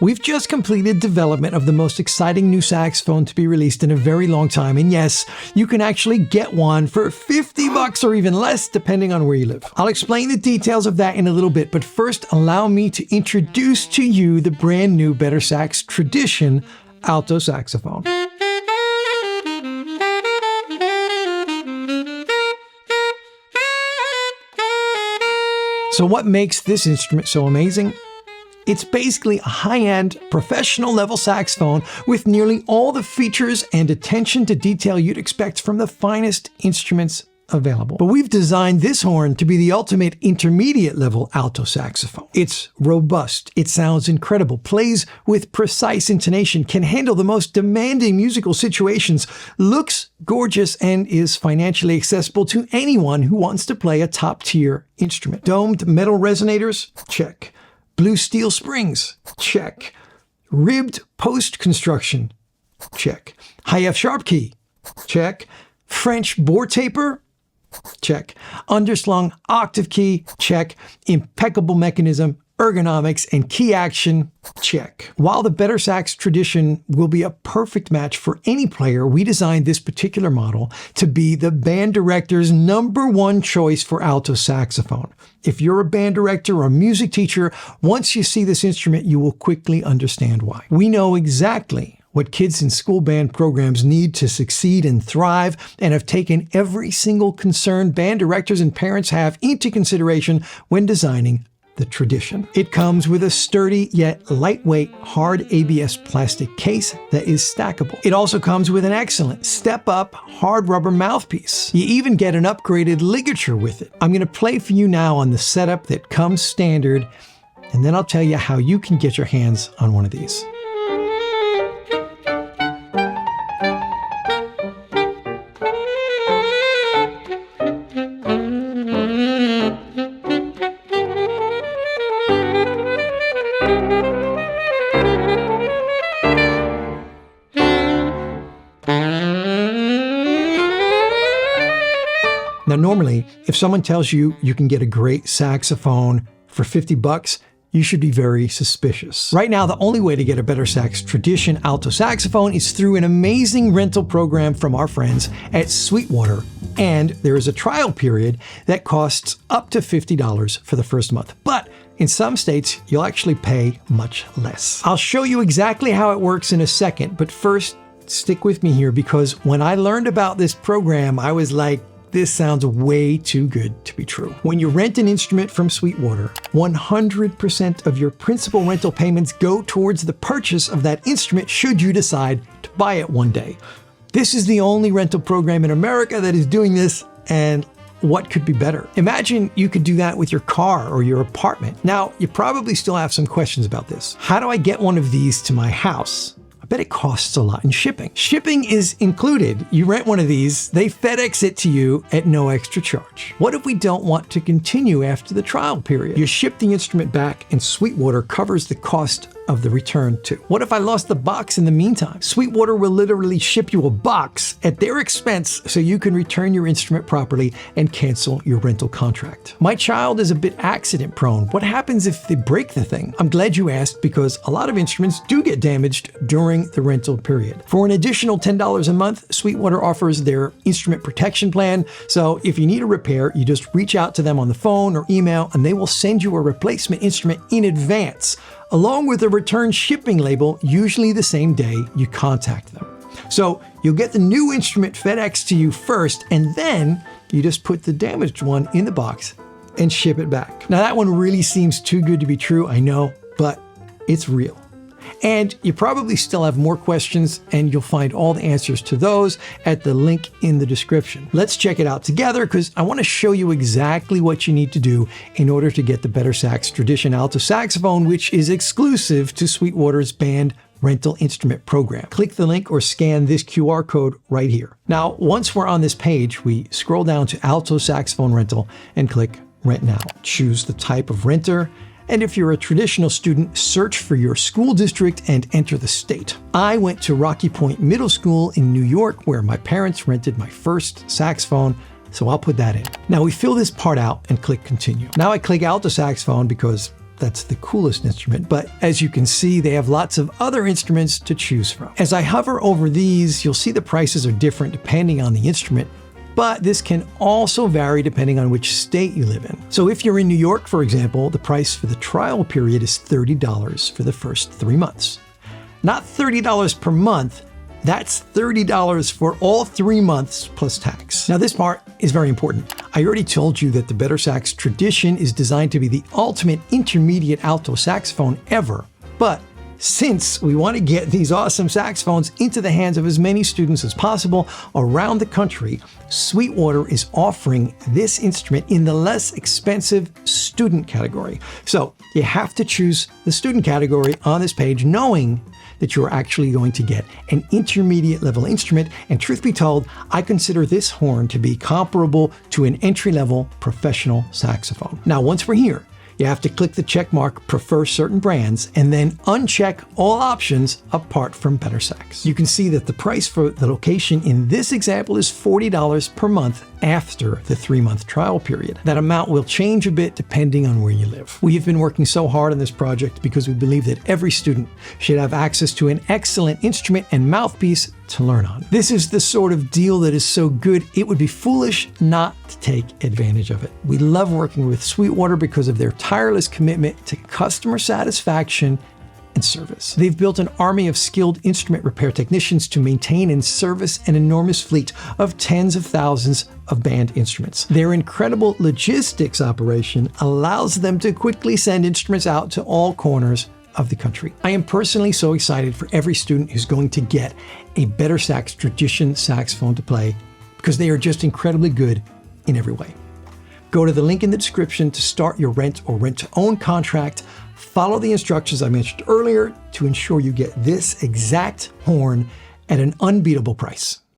We've just completed development of the most exciting new saxophone to be released in a very long time. And yes, you can actually get one for $50 or even less, depending on where you live. I'll explain the details of that in a little bit, but first allow me to introduce to you the brand new BetterSax Tradition Alto Saxophone. So what makes this instrument so amazing? It's basically a high-end, professional-level saxophone with nearly all the features and attention to detail you'd expect from the finest instruments available. But we've designed this horn to be the ultimate intermediate-level alto saxophone. It's robust, it sounds incredible, plays with precise intonation, can handle the most demanding musical situations, looks gorgeous, and is financially accessible to anyone who wants to play a top-tier instrument. Domed metal resonators? Check. Blue steel springs? Check. Ribbed post construction? Check. High F sharp key? Check. French bore taper? Check. Underslung octave key? Check. Impeccable mechanism, ergonomics, and key action? Check. While the BetterSax Tradition will be a perfect match for any player, we designed this particular model to be the band director's #1 choice for alto saxophone. If you're a band director or a music teacher, once you see this instrument, you will quickly understand why. We know exactly what kids in school band programs need to succeed and thrive, and have taken every single concern band directors and parents have into consideration when designing the Tradition. It comes with a sturdy yet lightweight hard ABS plastic case that is stackable. It also comes with an excellent step-up hard rubber mouthpiece. You even get an upgraded ligature with it. I'm going to play for you now on the setup that comes standard, and then I'll tell you how you can get your hands on one of these. Now, normally, if someone tells you you can get a great saxophone for $50, you should be very suspicious. Right now, the only way to get a BetterSax Tradition Alto Saxophone is through an amazing rental program from our friends at Sweetwater. And there is a trial period that costs up to $50 for the first month. But in some states, you'll actually pay much less. I'll show you exactly how it works in a second, but first, stick with me here, because when I learned about this program, I was like, this sounds way too good to be true. When you rent an instrument from Sweetwater, 100% of your principal rental payments go towards the purchase of that instrument should you decide to buy it one day. This is the only rental program in America that is doing this, and what could be better? Imagine you could do that with your car or your apartment. Now, you probably still have some questions about this. How do I get one of these to my house? I bet it costs a lot in shipping. Shipping is included. You rent one of these, they FedEx it to you at no extra charge. What if we don't want to continue after the trial period? You ship the instrument back and Sweetwater covers the cost of the return too. What if I lost the box in the meantime? Sweetwater will literally ship you a box at their expense so you can return your instrument properly and cancel your rental contract. My child is a bit accident prone. What happens if they break the thing? I'm glad you asked, because a lot of instruments do get damaged during the rental period. For an additional $10 a month, Sweetwater offers their instrument protection plan. So if you need a repair, you just reach out to them on the phone or email, and they will send you a replacement instrument in advance, along with a return shipping label, usually the same day you contact them. So you'll get the new instrument FedEx to you first, and then you just put the damaged one in the box and ship it back. Now that one really seems too good to be true, I know, but it's real. And you probably still have more questions, and you'll find all the answers to those at the link in the description. Let's check it out together, because I want to show you exactly what you need to do in order to get the BetterSax Tradition Alto Saxophone, which is exclusive to Sweetwater's band rental instrument program. Click the link or scan this QR code right here. Now, once we're on this page, we scroll down to Alto Saxophone Rental and click Rent Now. Choose the type of renter, and if you're a traditional student, search for your school district and enter the state. I went to Rocky Point Middle School in New York, where my parents rented my first saxophone, so I'll put that in. Now we fill this part out and click Continue. Now I click Alto Saxophone because that's the coolest instrument, but as you can see, they have lots of other instruments to choose from. As I hover over these, you'll see the prices are different depending on the instrument, but this can also vary depending on which state you live in. So if you're in New York, for example, the price for the trial period is $30 for the first 3 months. Not $30 per month, that's $30 for all 3 months plus tax. Now this part is very important. I already told you that the BetterSax Tradition is designed to be the ultimate intermediate alto saxophone ever, but since we want to get these awesome saxophones into the hands of as many students as possible around the country, Sweetwater is offering this instrument in the less expensive student category. So you have to choose the student category on this page, knowing that you're actually going to get an intermediate level instrument. And truth be told, I consider this horn to be comparable to an entry-level professional saxophone. Now, once we're here, you have to click the check mark "Prefer certain brands" and then uncheck all options apart from BetterSax. You can see that the price for the location in this example is $40 per month after the 3-month trial period. That amount will change a bit depending on where you live. We have been working so hard on this project because we believe that every student should have access to an excellent instrument and mouthpiece to learn on. This is the sort of deal that is so good, it would be foolish not to take advantage of it. We love working with Sweetwater because of their tireless commitment to customer satisfaction and service. They've built an army of skilled instrument repair technicians to maintain and service an enormous fleet of tens of thousands of band instruments. Their incredible logistics operation allows them to quickly send instruments out to all corners of the country. I am personally so excited for every student who's going to get a BetterSax Tradition saxophone to play, because they are just incredibly good in every way. Go to the link in the description to start your rent or rent-to-own contract. Follow the instructions I mentioned earlier to ensure you get this exact horn at an unbeatable price.